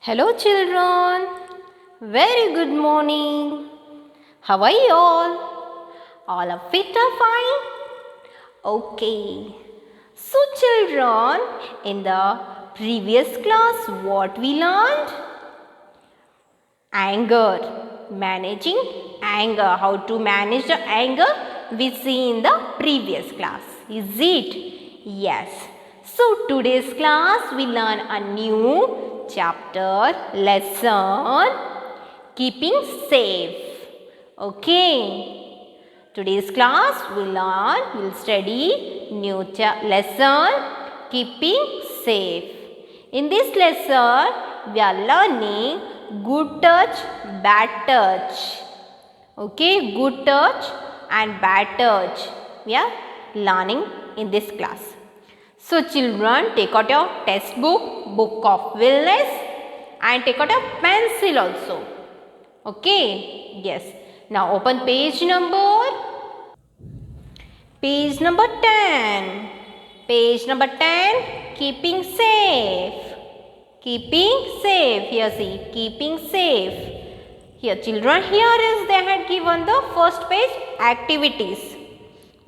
Hello children, very good morning. How are you all? All are fit or fine? Okay. So children, in the previous class what we learned? Anger. Managing anger. How to manage the anger we see in the previous class. Is it? Yes. So today's class we learn a new chapter lesson keeping safe. Okay. Today's class we'll study new lesson keeping safe. In this lesson we are learning good touch, bad touch. Okay, good touch and bad touch we are learning in this class. So children, take out your textbook, book of wellness, and take out your pencil also. Okay, yes. Now open page number 10. Page number 10, keeping safe. Keeping safe. Here see, keeping safe. Here children, here is they had given the first page activities.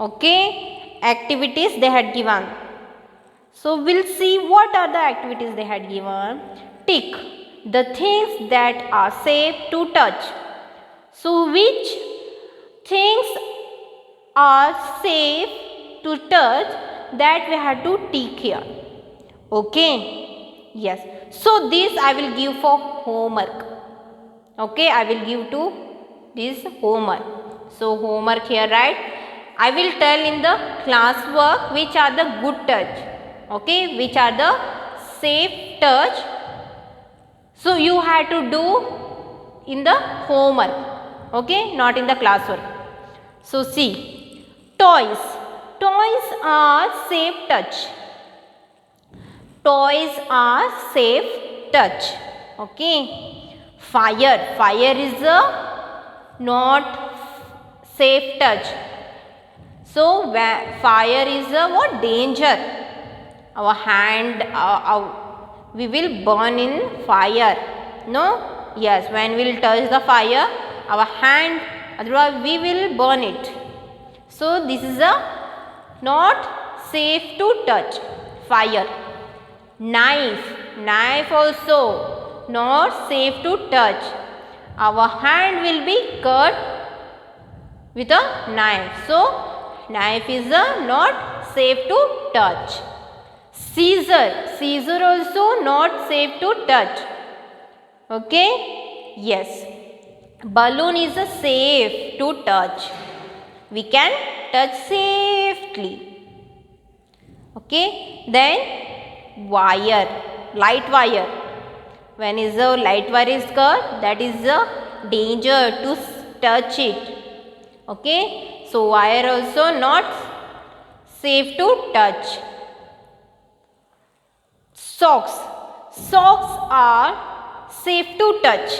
Okay, activities they had given. So we'll see what are the activities they had given. Tick the things that are safe to touch. So which things are safe to touch, that we have to tick here. Okay, yes. So this I will give for homework. Okay, I will give to this homework. So homework here, right? I will tell in the classwork which are the good touch. Okay, which are the safe touch. So you have to do in the homework. Okay, not in the classwork. So see, toys. Toys are safe touch. Toys are safe touch. Okay. Fire. Fire is a not safe touch. So fire is a what? Danger. Our hand, we will burn in fire. No? Yes, when we will touch the fire, our hand, otherwise we will burn it. So this is a not safe to touch. Fire. Knife. Knife also not safe to touch. Our hand will be cut with a knife. So knife is a not safe to touch. Scissor. Scissor also not safe to touch. Okay? Yes. Balloon is a safe to touch. We can touch safely. Okay? Then wire. Light wire. When is the light wire is cut, that is a danger to touch it. Okay? So wire also not safe to touch. Socks. Socks are safe to touch.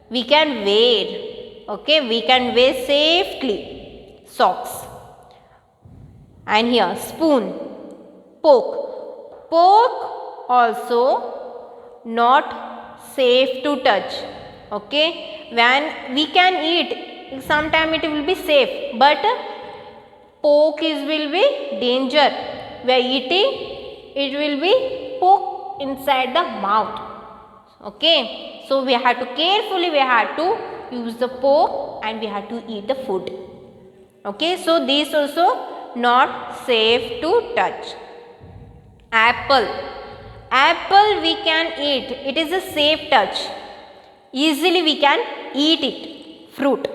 We can wear. Okay, we can wear safely socks. And here spoon. Fork. Fork also not safe to touch. Okay, when we can eat, sometime it will be safe, but fork will be danger. We are eating, it will be poke inside the mouth. Okay, so we have to carefully, we have to use the fork and we have to eat the food. Okay, so this also not safe to touch. Apple. Apple we can eat, it is a safe touch. Easily we can eat it. Fruit.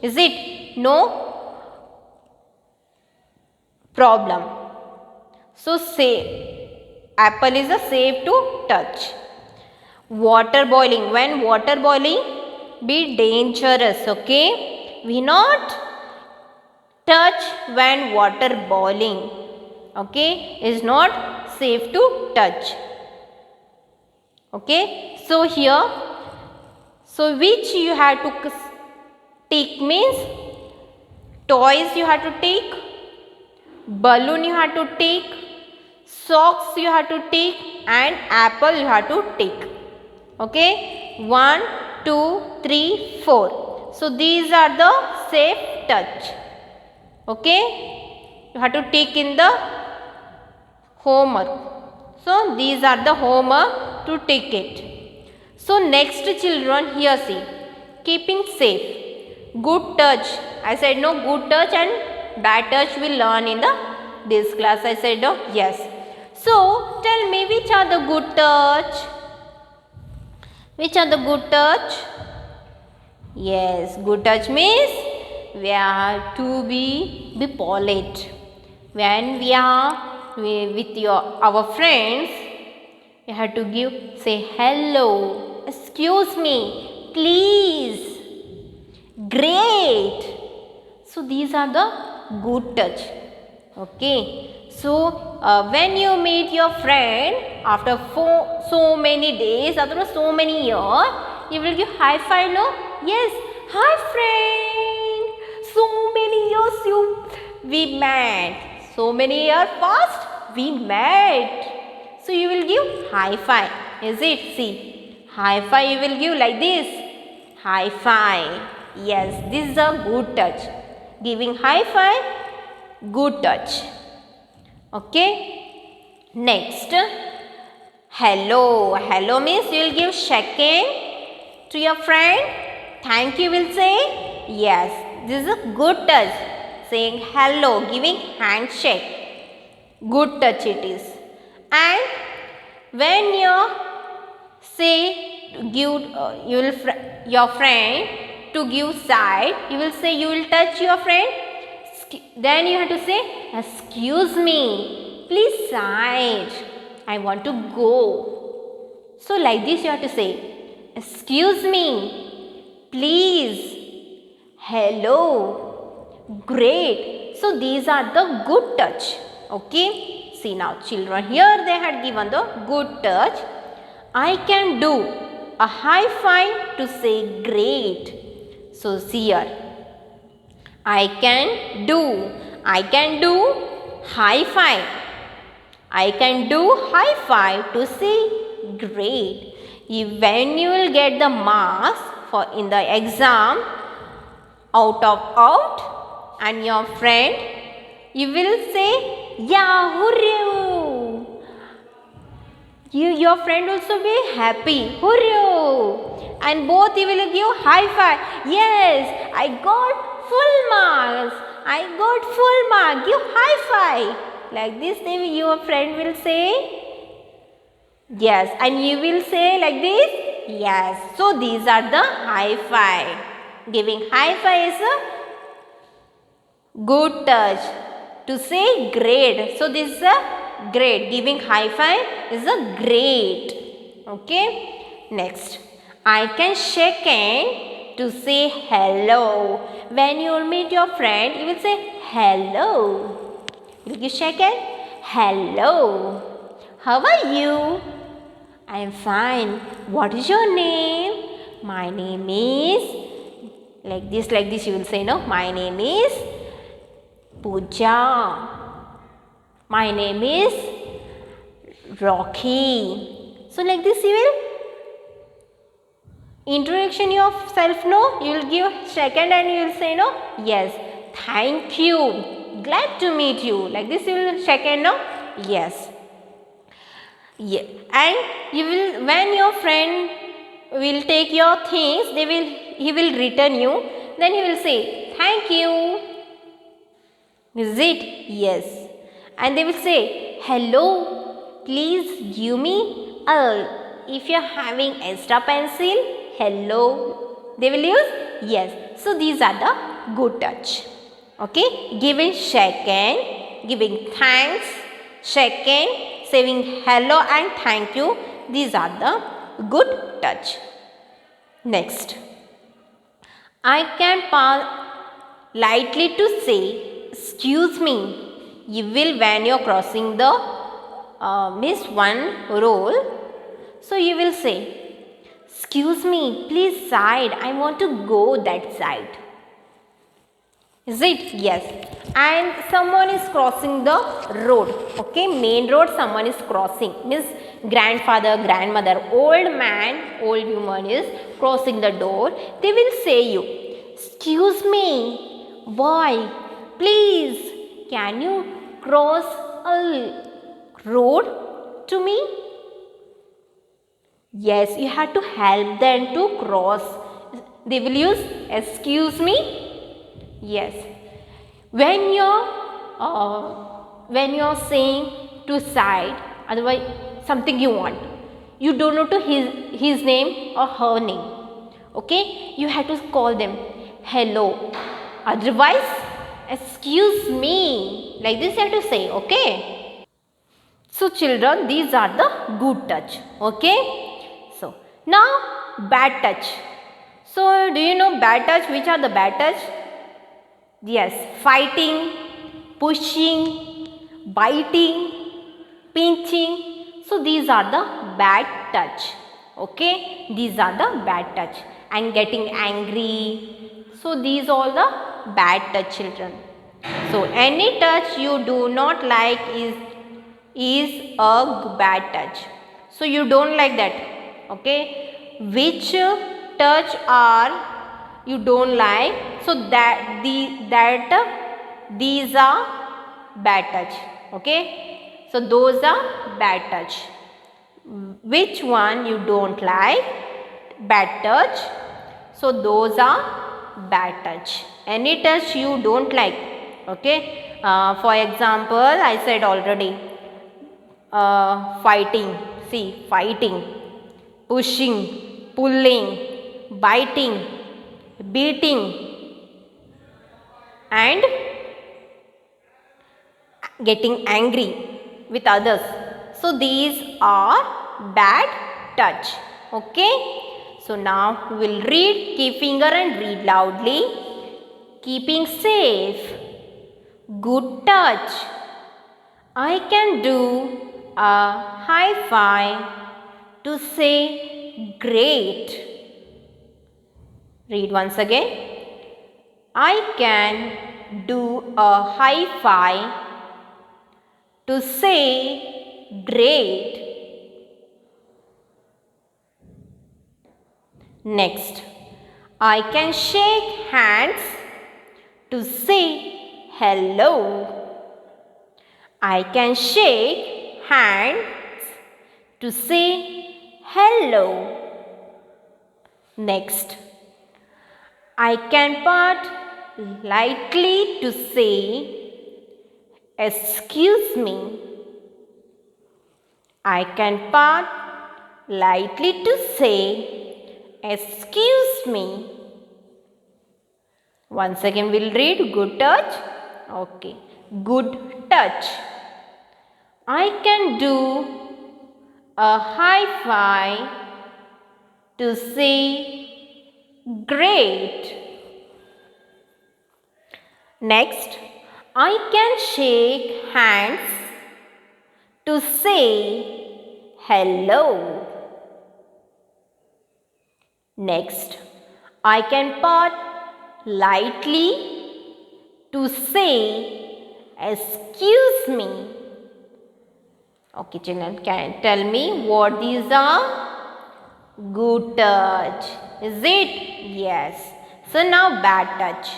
Is it? No problem. So say apple is a safe to touch. Water boiling. When water boiling, be dangerous. Okay, we not touch when water boiling. Okay, is not safe to touch. Okay, so here, so which you have to take means toys you have to take, balloon you have to take, socks you have to take, and apple you have to take. Okay, 1, 2, 3, 4. So these are the safe touch. Okay, you have to take in the homework. So these are the homework to take it. So next children, here see, keeping safe, good touch. I said no, good touch and bad touch will learn in this class. I said no, yes. So tell me, which are the good touch? Which are the good touch? Yes, good touch means we have to be polite. When we are with our friends, you have to say hello, excuse me, please, great. So these are the good touch. Okay. So when you meet your friend after so many days, after so many years, you will give high five, no? Yes, hi friend. So many years we met. So many years past we met. So you will give high five. Is it? See, high five you will give like this. High five. Yes, this is a good touch. Giving high five, good touch. Okay. Next, hello. Hello means you will give shake hand to your friend. Thank you will say. Yes, this is a good touch. Saying hello, giving handshake. Good touch it is. And when you say give your friend to give side, you will say you will touch your friend. Then you have to say, excuse me, please side, I want to go. So like this you have to say, excuse me, please, hello, great. So these are the good touch. Okay. See now children, here they had given the good touch. I can do a high five to say great. So see here. I can do high five. I can do high five to say great. When you will get the marks for in the exam out of out and your friend, you will say, yeah, hurrah. Your friend also be happy, hurrah. And both you will give high five. Yes, I got full marks. I got full mark. Give high five. Like this, your friend will say. Yes. And you will say like this. Yes. So these are the high five. Giving high five is a good touch. To say great. So this is a great. Giving high five is a great. Okay. Next. I can shake hand to say hello. When you will meet your friend, you will say hello. Will you shake hand? Hello. How are you? I am fine. What is your name? My name is like this you will say, no? My name is Pooja. My name is Rocky. So like this you will introduction yourself, no? You will give second and you will say, no? Yes. Thank you. Glad to meet you. Like this you will second, no? Yes. Yeah. And you will, when your friend will take your things, he will return you. Then he will say, thank you. Is it? Yes. And they will say, hello, please give me if you are having extra pencil, hello. They will use? Yes. So these are the good touch. Okay. Giving second, giving thanks, second, saying hello and thank you. These are the good touch. Next. I can pass lightly to say, excuse me. You will when you are crossing the miss one roll. So you will say, excuse me, please side. I want to go that side. Is it? Yes. and someone is crossing the road. Okay, main road someone is crossing, means grandfather, grandmother, old man, old woman is crossing the door. They will say you, excuse me, boy, please, can you cross a road to me? Yes, you have to help them to cross. They will use excuse me. Yes, when you're saying to side, otherwise something you want, you don't know to his name or her name. Okay, you have to call them hello, otherwise excuse me, like this you have to say. Okay, so children, these are the good touch. Okay, so now bad touch. So do you know bad touch? Which are the bad touch? Yes, fighting, pushing, biting, pinching. So these are the bad touch. Okay, these are the bad touch. And getting angry. So these all the bad touch, children. So any touch you do not like is a bad touch. So you don't like that. Okay, which touch are you don't like? So these are bad touch. Okay, so those are bad touch. Which one you don't like? Bad touch. So those are bad touch. Any touch you don't like. Okay, for example, I said already, fighting, see, fighting, pushing, pulling, biting, beating, and getting angry with others. So these are bad touch. Okay, so now we will read, keep finger and read loudly. Keeping safe, good touch. I can do a high five to say great. Read once again. I can do a high five to say great. Next, I can shake hands to say hello. I can shake hands to say hello. Next, I can part lightly to say excuse me. I can part lightly to say excuse me. Once again we'll read good touch. Okay, good touch. I can do a high five to say great. Next, I can shake hands to say hello. Next, I can part lightly to say excuse me. Okay, children, can tell me what these are? Good touch. Is it? Yes. So now bad touch.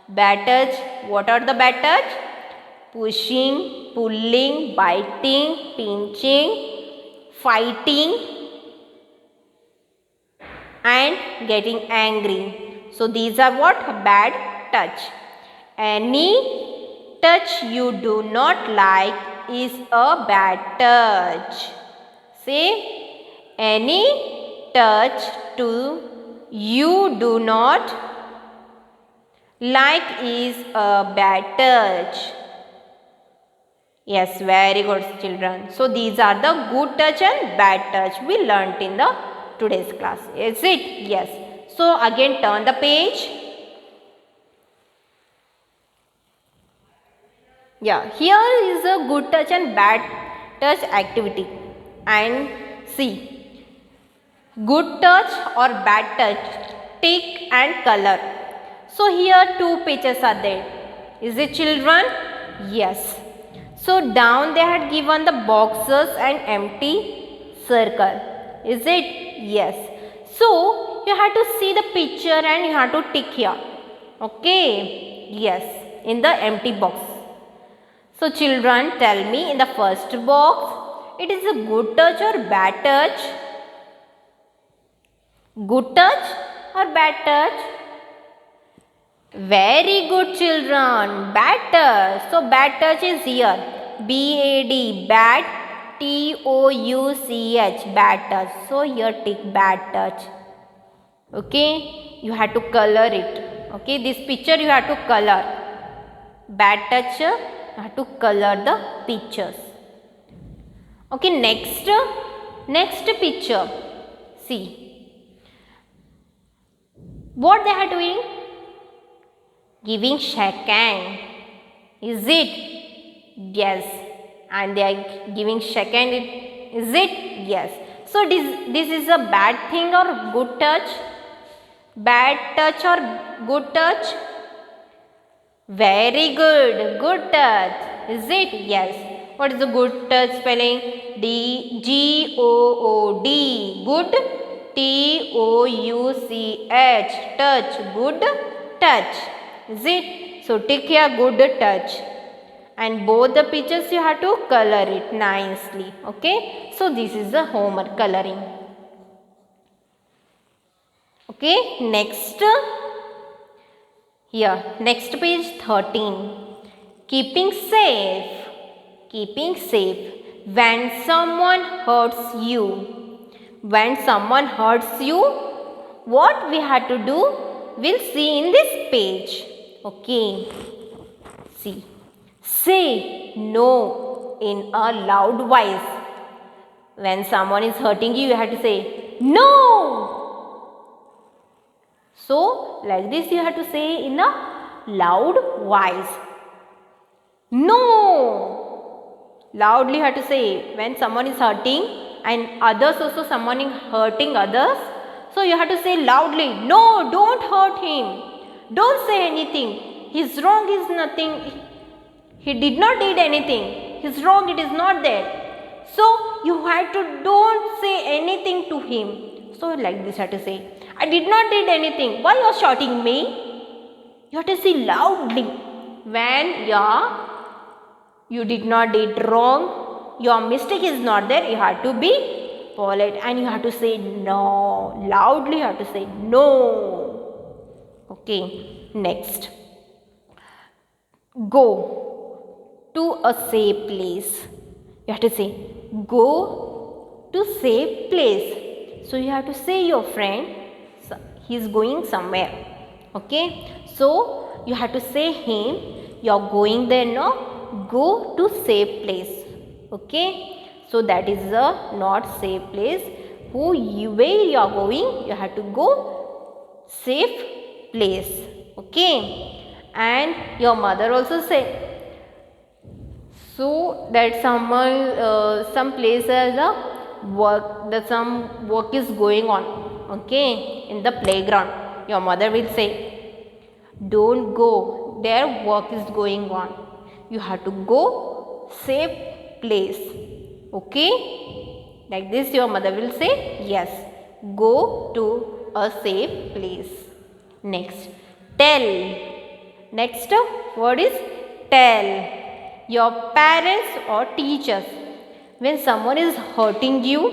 Bad touch. What are the bad touch? Pushing, pulling, biting, pinching, fighting, and getting angry. So these are what? Bad touch. Any touch you do not like is a bad touch. Say, any touch to you do not like is a bad touch. Yes, very good, children. So these are the good touch and bad touch we learnt in the today's class. Is it? Yes. So again turn the page. Yeah, here is a good touch and bad touch activity. And see, good touch or bad touch, tick and color. So here two pictures are there. Is it, children? Yes. So down they had given the boxes and empty circle. Is it? Yes. So you have to see the picture and you have to tick here. Okay. Yes. In the empty box. So children, tell me, in the first box, it is a good touch or bad touch? Good touch or bad touch? Very good, children. Bad touch. So bad touch is here. B-A-D, bad. T-O-U-C-H, bad touch. So here tick bad touch. Okay. You have to color it. Okay. This picture you have to color. Bad touch, you have to color the pictures. Okay. Next picture. See. What they are doing? Giving shake hand. Is it? Yes. And they are giving shake hand. Is it? Yes. So this is a bad thing or good touch? Bad touch or good touch? Very good. Good touch. Is it? Yes. What is the good touch spelling? G-O-O-D. Good. T-O-U-C-H. Touch. Good touch. Is it? So tick here good touch. And both the pictures you have to color it nicely. Okay. So this is the homework coloring. Okay. Next. Here. Next page 13. Keeping safe. Keeping safe. When someone hurts you. When someone hurts you, what we have to do? We'll see in this page. Okay. See. Say no in a loud voice. When someone is hurting you, you have to say no. So, like this you have to say in a loud voice. No. Loudly you have to say when someone is hurting and others also someone is hurting others. So, you have to say loudly, no, don't hurt him. Don't say anything. His wrong is nothing. He did not did anything. His wrong it is not there. So, you have to don't say anything to him. So, like this you have to say. I did not did anything. Why you are shouting me? You have to say loudly. When you did not did wrong, your mistake is not there, you have to be polite and you have to say no. Loudly you have to say no. Okay. Next. Go to a safe place. You have to say go to safe place. So, you have to say your friend, he is going somewhere. Okay. So, you have to say him, you are going there now, go to safe place. Okay. So, that is a not safe place. Where you are going, you have to go safe place. Okay. And your mother also say. So, that someone, some place has a work, that some work is going on. Okay. In the playground, your mother will say, don't go, their work is going on. You have to go safe place. Okay. Like this your mother will say, yes, go to a safe place. Next, tell. Next word is tell. Your parents or teachers. When someone is hurting you,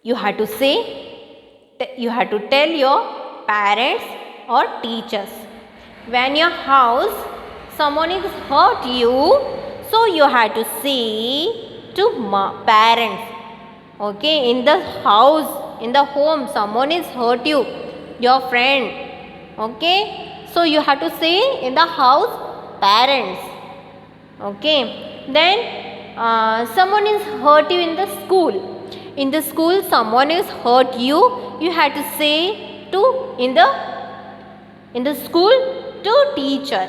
you have to say, you have to tell your parents or teachers. When your house, someone is hurt you, so you have to say to parents. Okay, in the house, in the home, someone is hurt you, your friend. Okay, so you have to say in the house, parents. Okay, then someone is hurt you in the school. In the school, someone is hurt you. You have to say to in the school to teacher.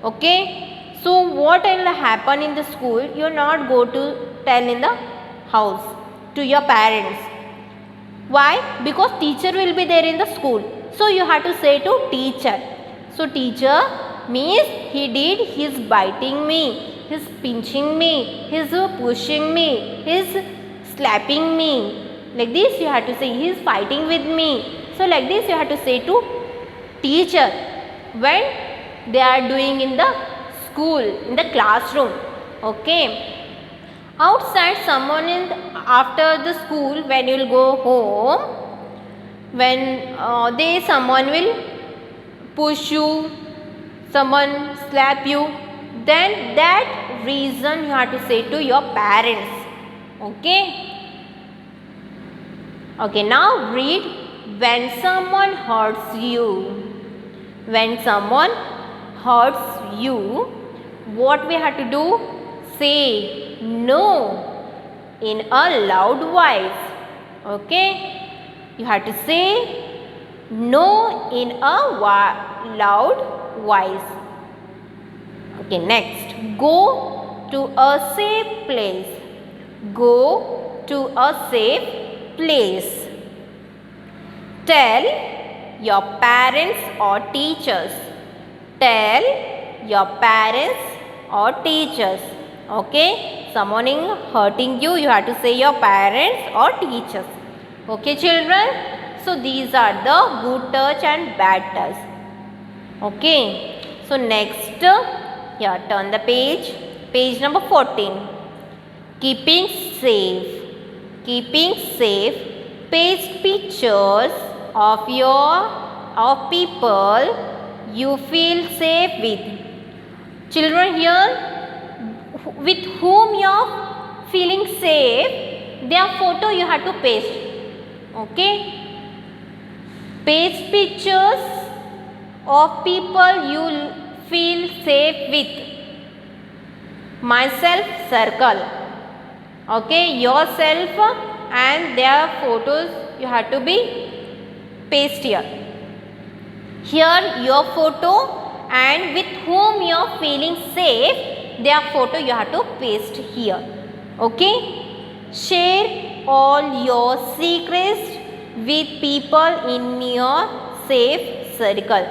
Okay. So what will happen in the school? You will not go to tell in the house to your parents. Why? Because teacher will be there in the school. So you have to say to teacher. So teacher, means he did his biting me, his pinching me, his pushing me, his slapping me. Like this you have to say, he is fighting with me. So like this you have to say to teacher when they are doing in the school, in the classroom. Okay. Outside, someone in after the school, when you will go home, when someone will push you, someone slap you, then that reason you have to say to your parents. Okay. Okay, now read, when someone hurts you. When someone hurts you, what we have to do? Say no in a loud voice. Okay, you have to say no in a loud voice. Okay, next, go to a safe place. Go to a safe place. Tell your parents or teachers. Tell your parents or teachers. Okay, someone is hurting you, you have to say your parents or teachers. Okay children, so these are the good touch and bad touch. Okay, so next, here turn the page number 14. Keeping safe. Keeping safe, paste pictures of people you feel safe with. Children, here with whom you are feeling safe, their photo you have to paste. Okay, paste pictures of people you feel safe with. Myself, circle. Okay, yourself and their photos you have to be paste here. Here your photo and with whom you are feeling safe, their photo you have to paste here. Okay, share all your secrets with people in your safe circle.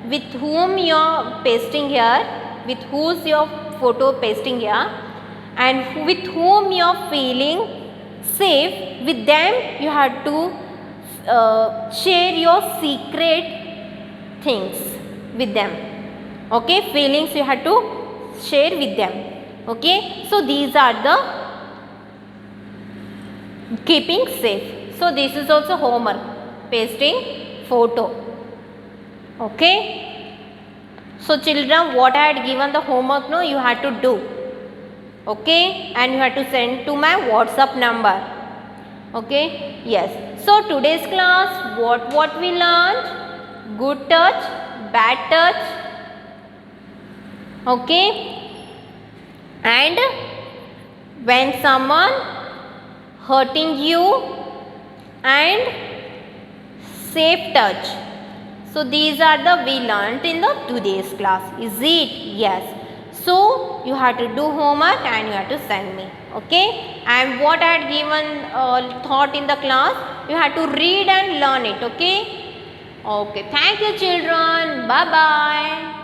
With whom you are pasting here, with whose your photo pasting here, and with whom you are feeling safe, with them you have to share your secret things with them. Okay, feelings you have to share with them. Okay, so these are the keeping safe. So this is also homework, pasting photo. Okay, so children, what I had given the homework, no, you had to do. Okay, and you have to send to my WhatsApp number. Okay, yes. So today's class, what we learned? Good touch, bad touch. Okay, and when someone hurting you, and safe touch. So these are the we learnt in the today's class. Is it? Yes. So you have to do homework and you have to send me. Okay, and what I had given thought in the class, you have to read and learn it. Okay. Okay, thank you children. Bye bye.